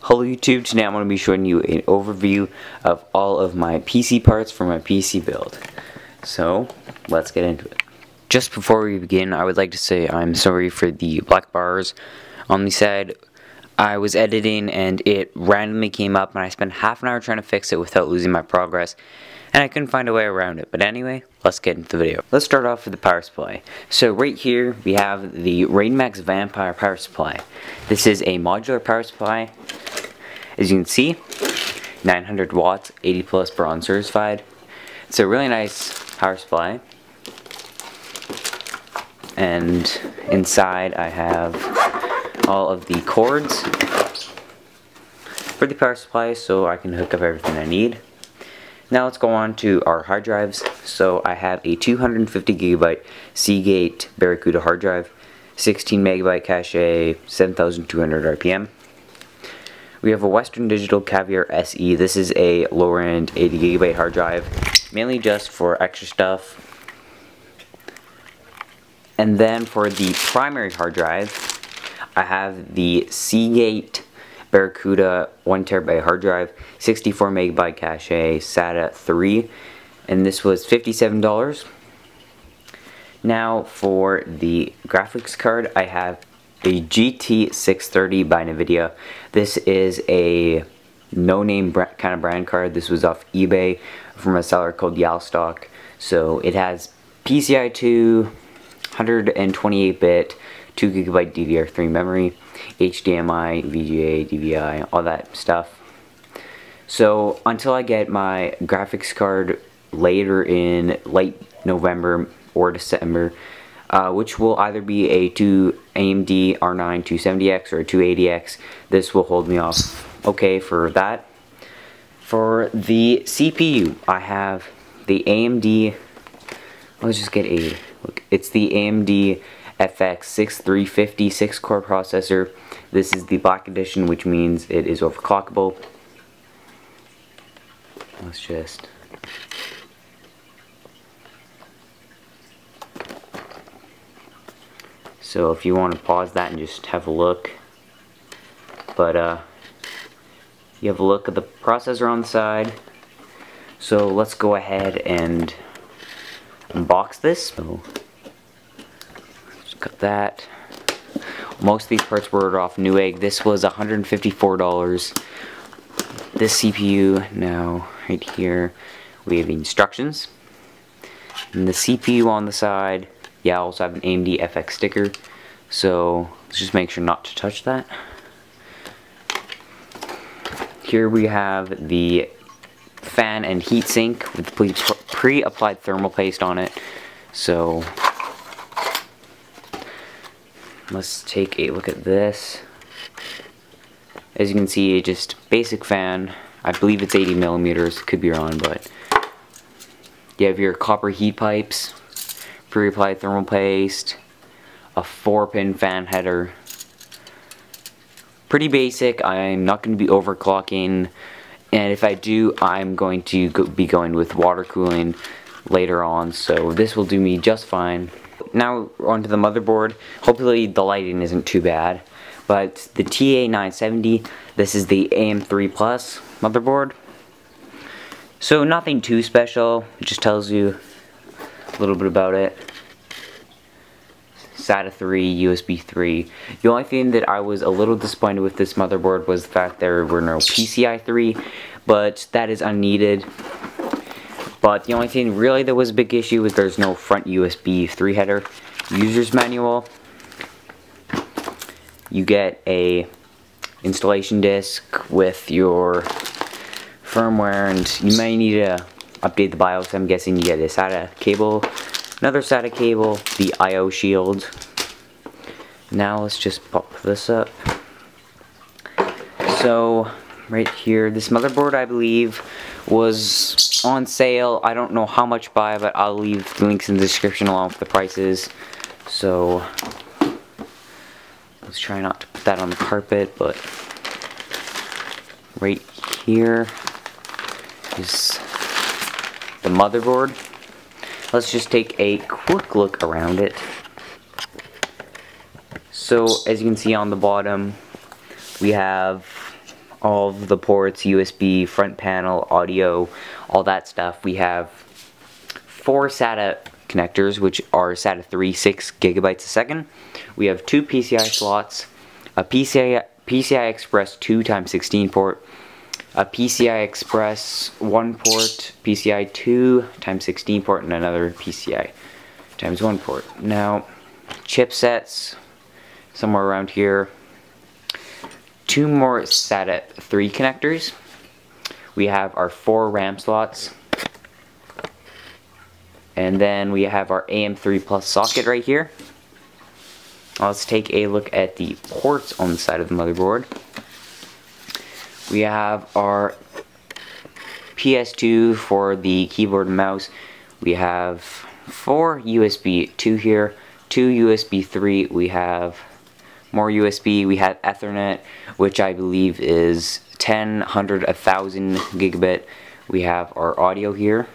Hello YouTube, today I'm going to be showing you an overview of all of my PC parts for my PC build. So, let's get into it. Just before we begin, I would like to say I'm sorry for the black bars on the side. I was editing and it randomly came up and I spent half an hour trying to fix it without losing my progress. And I couldn't find a way around it. But anyway, let's get into the video. Let's start off with the power supply. So right here, we have the Rainmax Vampire power supply. This is a modular power supply. As you can see, 900 watts, 80 plus bronze certified. It's a really nice power supply. And inside I have all of the cords for the power supply so I can hook up everything I need. Now let's go on to our hard drives. So I have a 250 gigabyte Seagate Barracuda hard drive, 16 megabyte cache, 7200 RPM. We have a Western Digital Caviar SE. This is a lower end 80 gigabyte hard drive, mainly just for extra stuff. And then for the primary hard drive, I have the Seagate Barracuda 1 terabyte hard drive, 64 megabyte cache, SATA 3, and this was $57. Now for the graphics card, I have a GT630 by NVIDIA. This is a no-name kind of brand card. This was off eBay from a seller called Yalstock. So it has PCI 2, 128-bit, 2 gigabyte DDR3 memory, HDMI, VGA, DVI, all that stuff. So until I get my graphics card later in late November or December, which will either be a AMD R9 270X or a 280X, this will hold me off okay for that. For the CPU, I have the AMD, let's just get a look. It's the AMD FX 6350 6-core processor. This is the black edition, which means it is overclockable. Let's just... So if you want to pause that and just have a look. But you have a look at the processor on the side. So let's go ahead and unbox this. So just cut that. Most of these parts were off Newegg. This was $154. This CPU, now right here, we have instructions. And the CPU on the side, yeah, I also have an AMD FX sticker. So let's just make sure not to touch that. Here we have the fan and heat sink with pre-applied thermal paste on it. So let's take a look at this. As you can see, just basic fan. I believe it's 80 millimeters, could be wrong, but you have your copper heat pipes, pre-applied thermal paste, a 4-pin fan header. Pretty basic. I'm not going to be overclocking, and if I do, I'm going to be going with water cooling later on, so this will do me just fine. Now onto the motherboard. Hopefully the lighting isn't too bad, but the TA970, this is the AM3 Plus motherboard. So nothing too special, it just tells you a little bit about it. SATA 3, USB 3. The only thing that I was a little disappointed with this motherboard was the fact there were no PCI 3, but that is unneeded. But the only thing really that was a big issue was there's no front USB 3 header. User's manual. You get a installation disc with your firmware, and you may need to update the BIOS. I'm guessing you get a SATA cable, another SATA cable, the I/O shield. Now let's just pop this up. So right here, this motherboard I believe was on sale. I don't know how much by, but I'll leave the links in the description along with the prices. So let's try not to put that on the carpet, but right here is the motherboard. Let's just take a quick look around it. So as you can see on the bottom, we have all of the ports, USB, front panel, audio, all that stuff. We have 4 SATA connectors, which are SATA 3, 6 gigabytes a second. We have 2 PCI slots, a PCI Express 2 x 16 port, a PCI Express 1 port, PCI 2 x 16 port, and another PCI x 1 port. Now, chipsets, somewhere around here. 2 more SATA 3 connectors. We have our 4 RAM slots. And then we have our AM3 Plus socket right here. Let's take a look at the ports on the side of the motherboard. We have our PS2 for the keyboard and mouse. We have 4 USB 2 here, 2 USB 3. We have more USB. We have Ethernet, which I believe is 10, 100, 1000 gigabit. We have our audio here.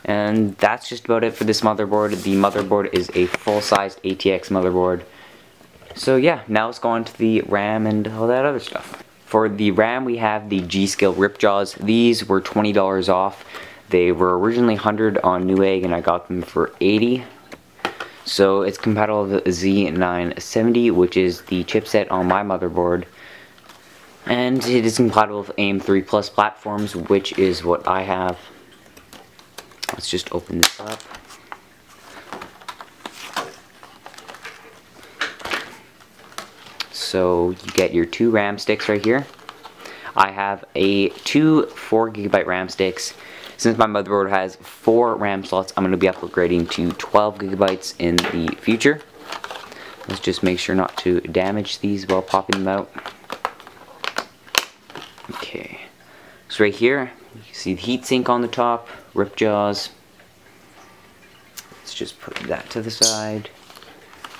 And that's just about it for this motherboard. The motherboard is a full-sized ATX motherboard. So yeah, now let's go on to the RAM and all that other stuff. For the RAM, we have the G.Skill Ripjaws. These were $20 off. They were originally 100 on Newegg, and I got them for 80. So it's compatible with the Z970, which is the chipset on my motherboard. And it is compatible with AM3 Plus platforms, which is what I have. Let's just open this up. So you get your 2 RAM sticks right here. I have 2 4 gigabyte RAM sticks. Since my motherboard has 4 RAM slots, I'm going to be upgrading to 12 gigabytes in the future. Let's just make sure not to damage these while popping them out. Okay, so right here, you can see the heatsink on the top, Ripjaws. Let's just put that to the side.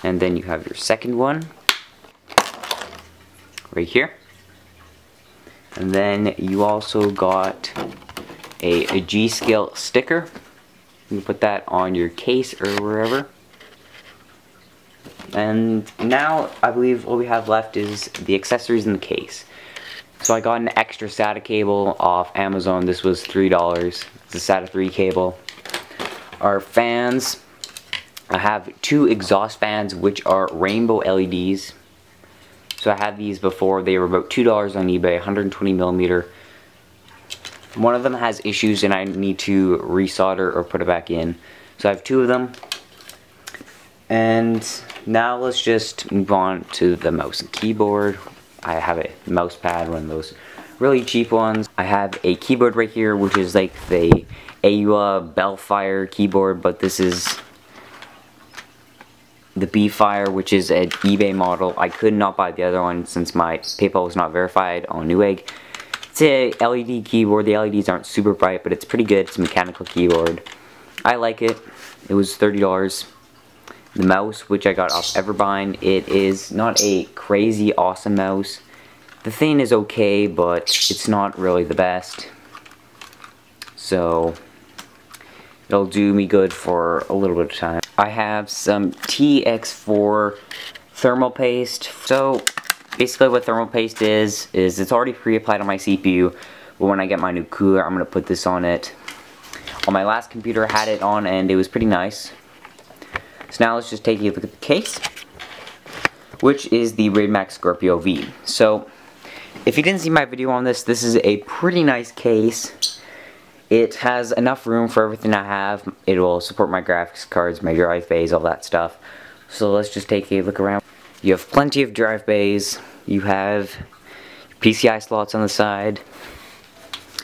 And then you have your second one, right here. And then you also got a G.Skill sticker. You can put that on your case or wherever. And now I believe all we have left is the accessories in the case. So I got an extra SATA cable off Amazon. This was $3. It's a SATA 3 cable. Our fans, I have 2 exhaust fans which are rainbow LEDs. So I had these before. They were about $2 on eBay, 120 millimeter. One of them has issues and I need to resolder or put it back in. So I have 2 of them. And now let's just move on to the mouse and keyboard. I have a mouse pad, one of those really cheap ones. I have a keyboard right here, which is like the AUA Bellfire keyboard, but this is the B-Fire, which is an eBay model. I could not buy the other one since my PayPal was not verified on Newegg. It's a LED keyboard. The LEDs aren't super bright, but it's pretty good. It's a mechanical keyboard. I like it. It was $30. The mouse, which I got off Everbind, it is not a crazy awesome mouse. The thing is okay, but it's not really the best. So it'll do me good for a little bit of time. I have some TX4 thermal paste. So basically what thermal paste is it's already pre-applied on my CPU, but when I get my new cooler, I'm going to put this on it. On my last computer, I had it on and it was pretty nice. So now let's just take a look at the case, which is the Raidmax Scorpio V. So if you didn't see my video on this, this is a pretty nice case. It has enough room for everything I have. It will support my graphics cards, my drive bays, all that stuff. So let's just take a look around. You have plenty of drive bays. You have PCI slots on the side.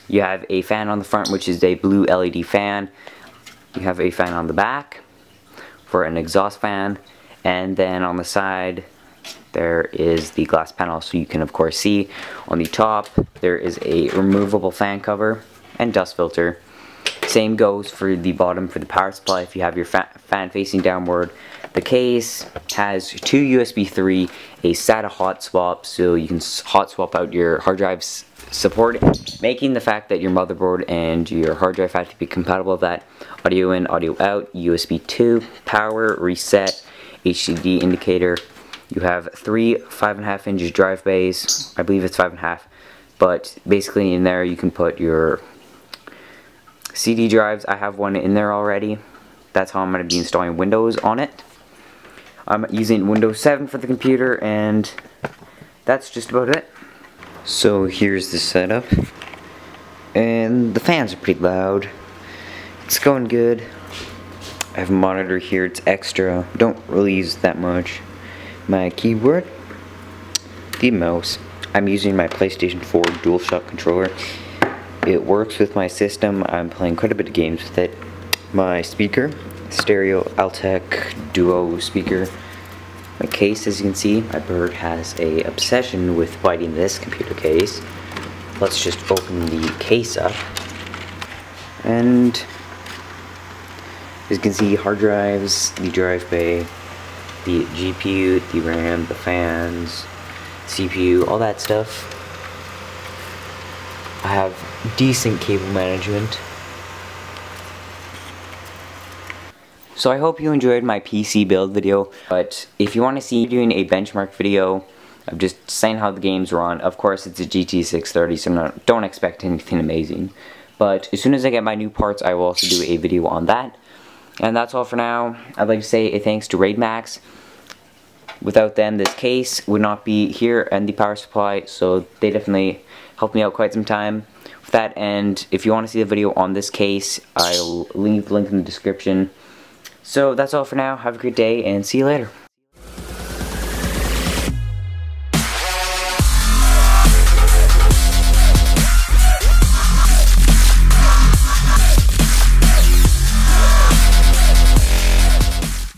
You have a fan on the front, which is a blue LED fan. You have a fan on the back for an exhaust fan, and then on the side there is the glass panel, so you can of course see on the top there is a removable fan cover and dust filter. Same goes for the bottom for the power supply if you have your fan facing downward. The case has 2 USB 3, a SATA hot swap, so you can hot swap out your hard drives support, making the fact that your motherboard and your hard drive have to be compatible with that. Audio in, audio out, USB 2, power, reset, HDD indicator, You have 3 5.5-inch drive bays. I believe it's 5.5, but basically in there you can put your CD drives. I have one in there already. That's how I'm going to be installing Windows on it. I'm using Windows 7 for the computer, and that's just about it. So here's the setup, and the fans are pretty loud. It's going good. I have a monitor here, it's extra, don't really use that much. My keyboard, the mouse. I'm using my PlayStation 4 DualShock controller. It works with my system. I'm playing quite a bit of games with it. My speaker, stereo Altec Duo speaker. My case, as you can see, my bird has a obsession with biting this computer case. Let's just open the case up. And as you can see, hard drives, the drive bay, the GPU, the RAM, the fans, CPU, all that stuff. I have decent cable management. So I hope you enjoyed my PC build video, but if you want to see me doing a benchmark video of just saying how the games run, of course it's a GT 630, so don't expect anything amazing. But as soon as I get my new parts, I will also do a video on that. And that's all for now. I'd like to say a thanks to RaidMax. Without them, this case would not be here and the power supply, so they definitely helped me out quite some time with that. And if you want to see the video on this case, I'll leave the link in the description. So that's all for now. Have a great day and see you later.